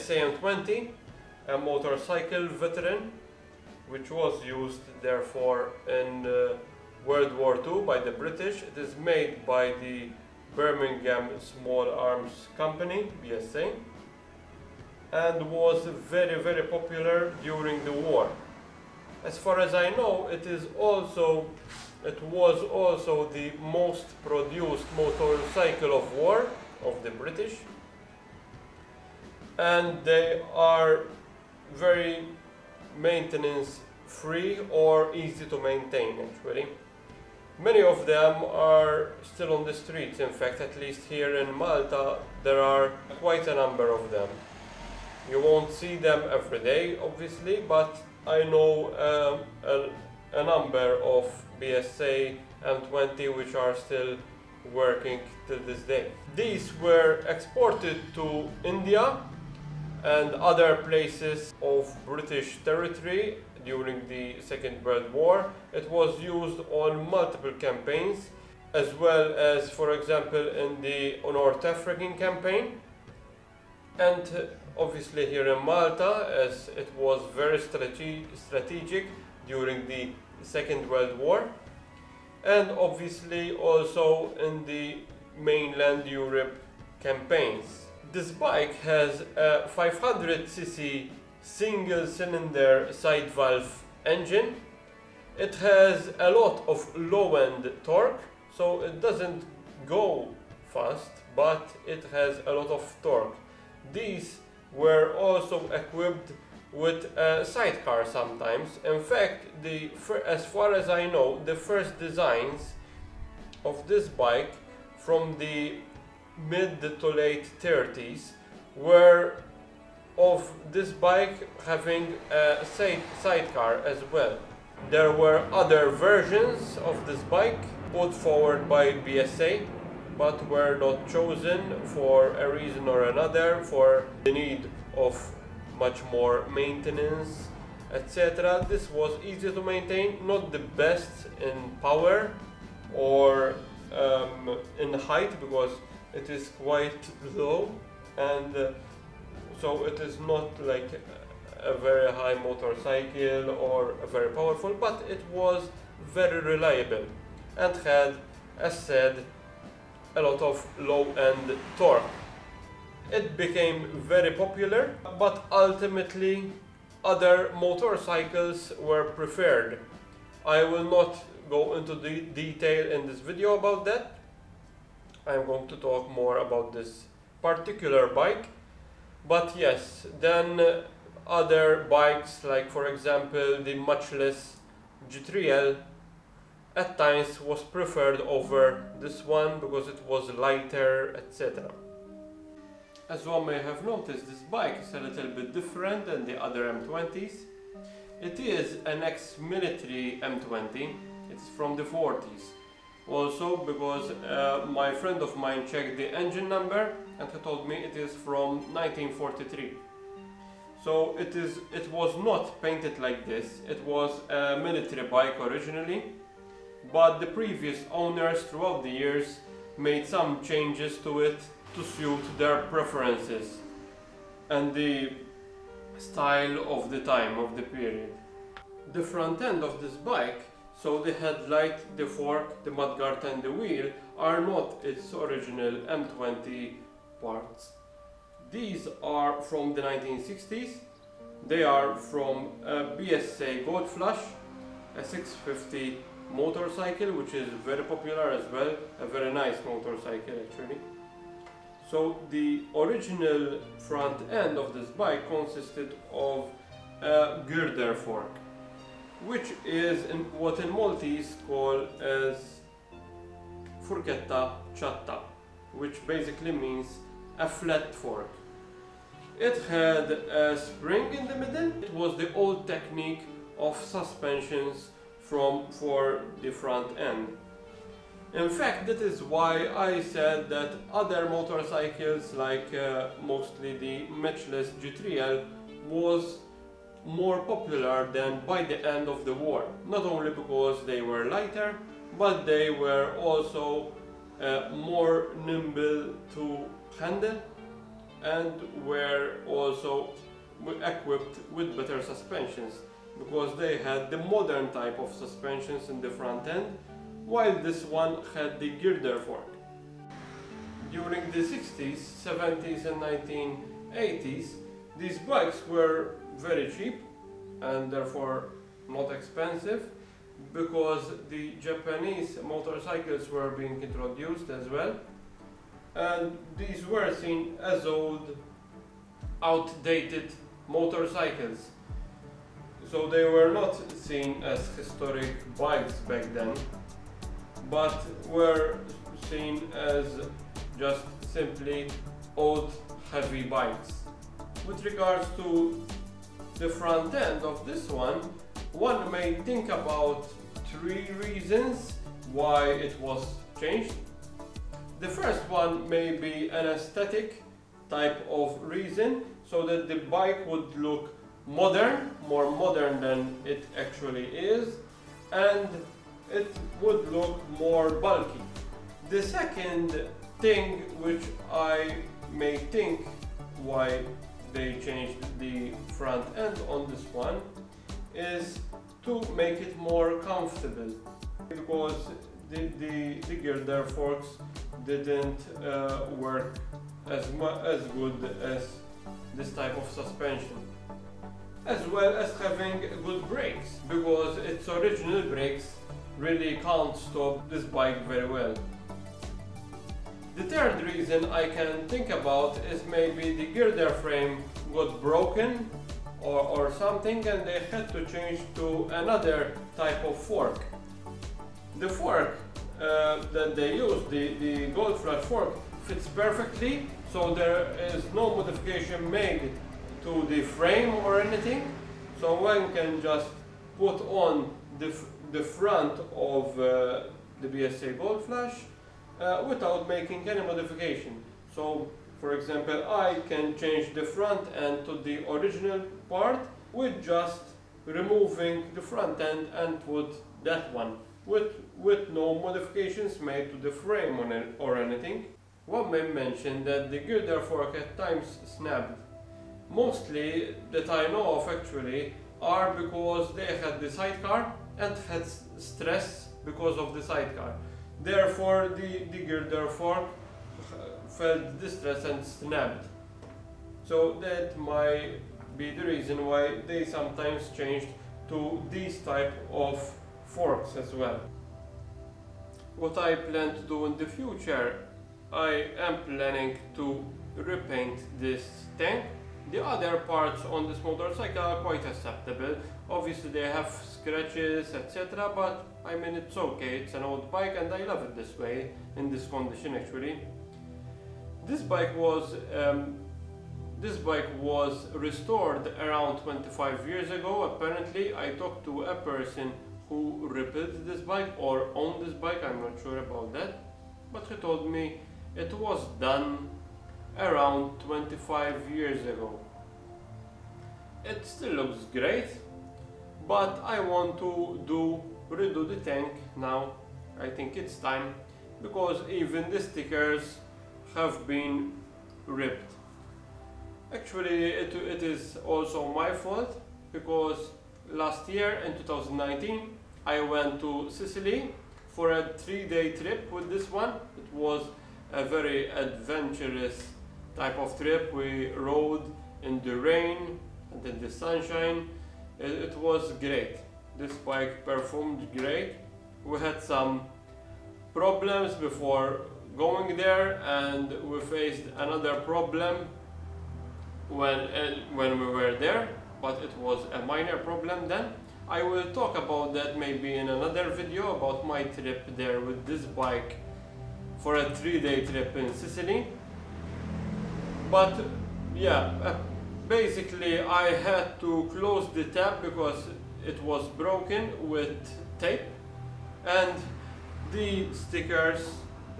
BSA M20, a motorcycle veteran, which was used therefore in World War II by the British. It is made by the Birmingham Small Arms Company, BSA, and was very popular during the war. As far as I know, it was also the most produced motorcycle of war of the British, and they are very maintenance free or easy to maintain actually. Many of them are still on the streets. In fact, at least here in Malta there are quite a number of them. You won't see them every day obviously, but I know a number of BSA M20 which are still working till this day. These were exported to India and other places of British territory during the Second World War. It was used on multiple campaigns, as well as, for example, in the North African campaign, and obviously here in Malta, as it was very strategic during the Second World War, and obviously also in the mainland Europe campaigns. This bike has a 500cc single-cylinder side valve engine. It has a lot of low-end torque, so it doesn't go fast, but it has a lot of torque. These were also equipped with a sidecar sometimes. In fact, as far as I know, the first designs of this bike from the mid to late 30s were of this bike having a sidecar as well. There were other versions of this bike put forward by BSA, but were not chosen for a reason or another, for the need of much more maintenance, etc. This was easy to maintain, not the best in power or in height, because it is quite low, and so it is not like a very high motorcycle or very powerful, but it was very reliable and had, as said, a lot of low-end torque. It became very popular, but ultimately other motorcycles were preferred. I will not go into the detail in this video about that. I'm going to talk more about this particular bike. But yes, then other bikes, like for example the much less G3L, at times was preferred over this one because it was lighter, etc. As one may have noticed, this bike is a little bit different than the other M20s. It is an ex-military M20. It's from the 40s. Also because my friend of mine checked the engine number and he told me it is from 1943. So it was not painted like this. It was a military bike originally, but the previous owners throughout the years made some changes to it to suit their preferences and the style of the time, of the period. The front end of this bike, so the headlight, the fork, the mudguard and the wheel, are not its original M20 parts. These are from the 1960s. They are from a BSA Gold Flush, a 650 motorcycle, which is very popular as well, a very nice motorcycle actually. So the original front end of this bike consisted of a girder fork, which is what in Maltese call as forchetta chatta, which basically means a flat fork. It had a spring in the middle. It was the old technique of suspensions for the front end. In fact, that is why I said that other motorcycles, like mostly the matchless G3L, was more popular than by the end of the war. Not only because they were lighter, but they were also more nimble to handle and were also equipped with better suspensions, because they had the modern type of suspensions in the front end, while this one had the girder fork. During the 60s, 70s and 1980s, these bikes were very cheap and therefore not expensive, because the Japanese motorcycles were being introduced as well, and these were seen as old, outdated motorcycles. So they were not seen as historic bikes back then, but were seen as just simply old, heavy bikes. With regards to the front end of this one may think about 3 reasons why it was changed. The first one may be an aesthetic type of reason, so that the bike would look modern, more modern than it actually is, and it would look more bulky. The second thing which I may think why they changed the front end on this one is to make it more comfortable, because the girder forks didn't work as good as this type of suspension, as well as having good brakes, because its original brakes really can't stop this bike very well. The third reason I can think about is maybe the girder frame got broken or something, and they had to change to another type of fork. The fork that they use, the gold flash fork, fits perfectly, so there is no modification made to the frame or anything, so one can just put on the front of the BSA Gold Flash without making any modification. So, for example, I can change the front end to the original part with just removing the front end and put that one, with no modifications made to the frame or anything. One may mention that the girder fork at times snapped. Mostly that I know of actually are because they had the sidecar and had stress because of the sidecar. Therefore the girder fork felt the stress and snapped. So that might be the reason why they sometimes changed to these type of forks as well. What I plan to do in the future, I am planning to repaint this tank. The other parts on this motorcycle are quite acceptable. Obviously they have scratches, etc., but I mean it's okay, it's an old bike and I love it this way, in this condition actually. This bike was restored around 25 years ago. Apparently I talked to a person who repaired this bike or owned this bike, I'm not sure about that, but he told me it was done around 25 years ago. It still looks great, but I want to redo the tank now. I think it's time, because even the stickers have been ripped. Actually it is also my fault, because last year in 2019 I went to Sicily for a 3-day trip with this one. It was a very adventurous type of trip. We rode in the rain and in the sunshine. It was great. This bike performed great. We had some problems before going there, and we faced another problem when we were there, but it was a minor problem then. I will talk about that maybe in another video, about my trip there with this bike for a 3-day trip in Sicily. But yeah, basically I had to close the tab because it was broken with tape, and the stickers,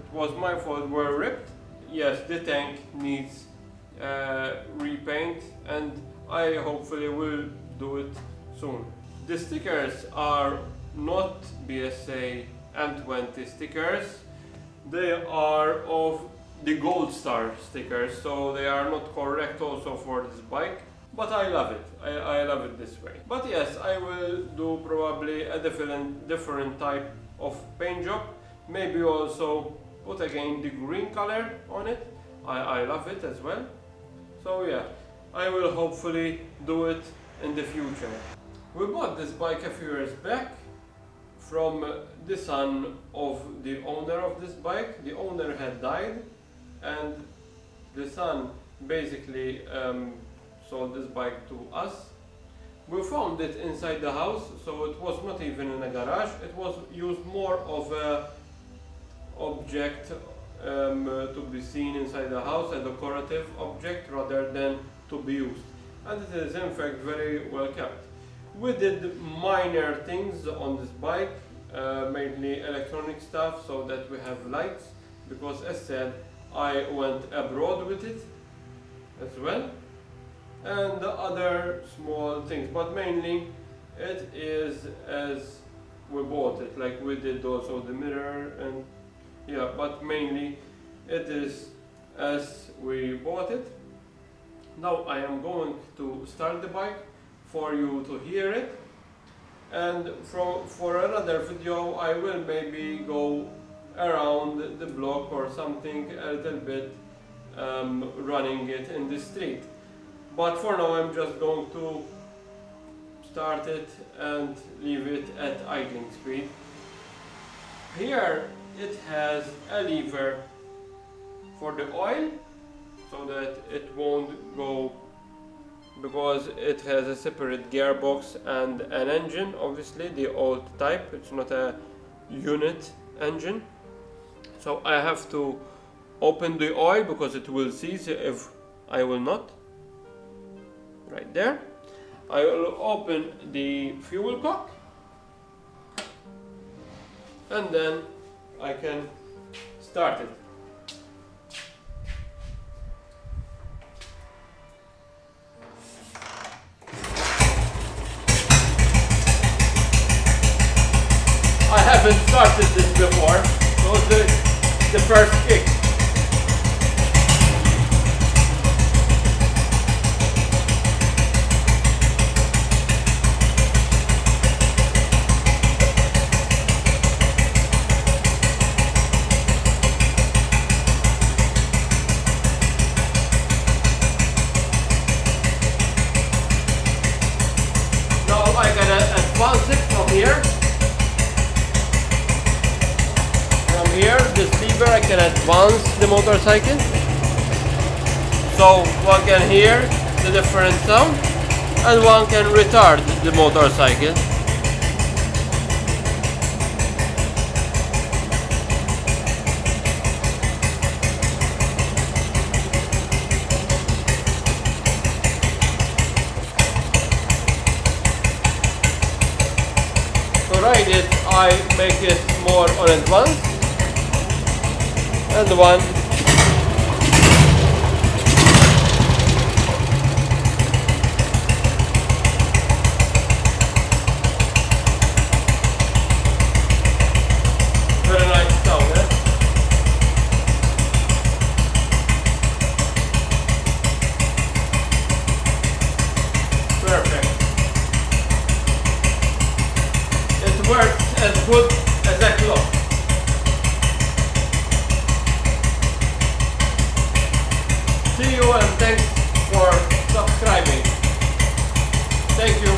it was my fault, were ripped. Yes, the tank needs repaint, and I hopefully will do it soon. The stickers are not BSA M20 stickers. They are of the gold star stickers, so they are not correct also for this bike, but I love it. I love it this way. But yes, I will do probably a different type of paint job. Maybe also put again the green color on it. I love it as well. So yeah, I will hopefully do it in the future. We bought this bike a few years back from the son of the owner of this bike. The owner had died and the son basically sold this bike to us. We found it inside the house, so it was not even in a garage. It was used more of a object to be seen inside the house, a decorative object rather than to be used. And it is in fact very well kept. We did minor things on this bike, mainly electronic stuff, so that we have lights, because as said, I went abroad with it as well, and other small things, but mainly it is as we bought it, like we did also the mirror, and yeah, but mainly it is as we bought it. Now I am going to start the bike for you to hear it, and for another video I will maybe go around the block or something a little bit, running it in the street. But for now I'm just going to start it and leave it at idling speed. Here it has a lever for the oil, so that it won't go, because it has a separate gearbox and an engine, obviously the old type, it's not a unit engine. So I have to open the oil because it will seize if I will not. Right there. I will open the fuel cock, and then I can start it. I haven't started this before, so it's the first kick. Now I gotta advance it from here. Here, this lever, I can advance the motorcycle, so one can hear the different sound and one can retard the motorcycle. To ride it, I make it more on advance. And one. Very nice sound, eh? Perfect. It works as good as a clock. See you and thanks for subscribing. Thank you.